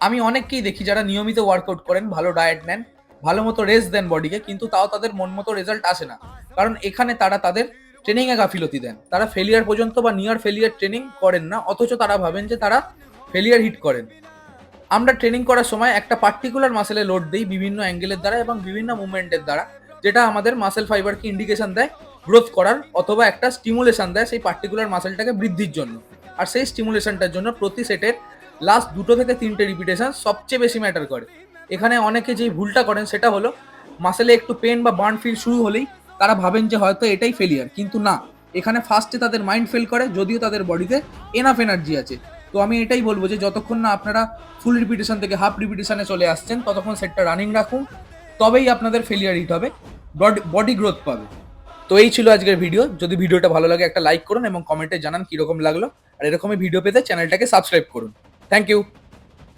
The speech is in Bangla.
আমি অনেককেই দেখি যারা নিয়মিত ওয়ার্কআউট করেন, ভালো ডায়েট নেন, ভালো মতো রেস্ট দেন বডিকে, কিন্তু তাও তাদের মন মতো রেজাল্ট আসে না। কারণ এখানে তারা তাদের ট্রেনিংয়ে গাফিলতি দেন। তারা ফেলিয়ার পর্যন্ত বা নিয়ার ফেলিয়ার ট্রেনিং করেন না, অথচ তারা ভাবেন যে তারা ফেলিয়ার হিট করেন। আমরা ট্রেনিং করার সময় একটা পার্টিকুলার মাসেলে লোড দিই বিভিন্ন অ্যাঙ্গেলের দ্বারা এবং বিভিন্ন মুভমেন্টের দ্বারা, যেটা আমাদের মাসেল ফাইবারকে ইন্ডিকেশন দেয় গ্রোথ করার, অথবা একটা স্টিমুলেশন দেয় সেই পার্টিকুলার মাসেলটাকে বৃদ্ধির জন্য। আর সেই স্টিমুলেশনটার জন্য প্রতি সেটের লাস্ট 2 থেকে 3টে রিপিটেশন সবচেয়ে বেশি ম্যাটার করে। এখানে অনেকে যেই ভুলটা করেন সেটা হলো, মাসেলে একটু পেন বা বার্ন ফিল শুরু হলেই তারা ভাবেন যে হয়তো এটাই ফেলিয়ার, কিন্তু না। এখানে ফার্স্টে তাদের মাইন্ড ফেল করে, যদিও তাদের বডিতে এনাফ এনার্জি আছে। তো আমি এটাই বলবো যে যতক্ষণ না আপনারা ফুল রিপিটেশন থেকে হাফ রিপিটেশনে চলে আসছেন, ততক্ষণ সেটটা রানিং রাখুন, তবেই আপনাদের ফেলিয়ার হিট হবে, বডি গ্রোথ পাবে। তো এই ছিল আজকের ভিডিও। যদি ভিডিওটা ভালো লাগে একটা লাইক করুন এবং কমেন্টে জানান কীরকম লাগলো। আর এরকমই ভিডিও পেতে চ্যানেলটাকে সাবস্ক্রাইব করুন। Thank you.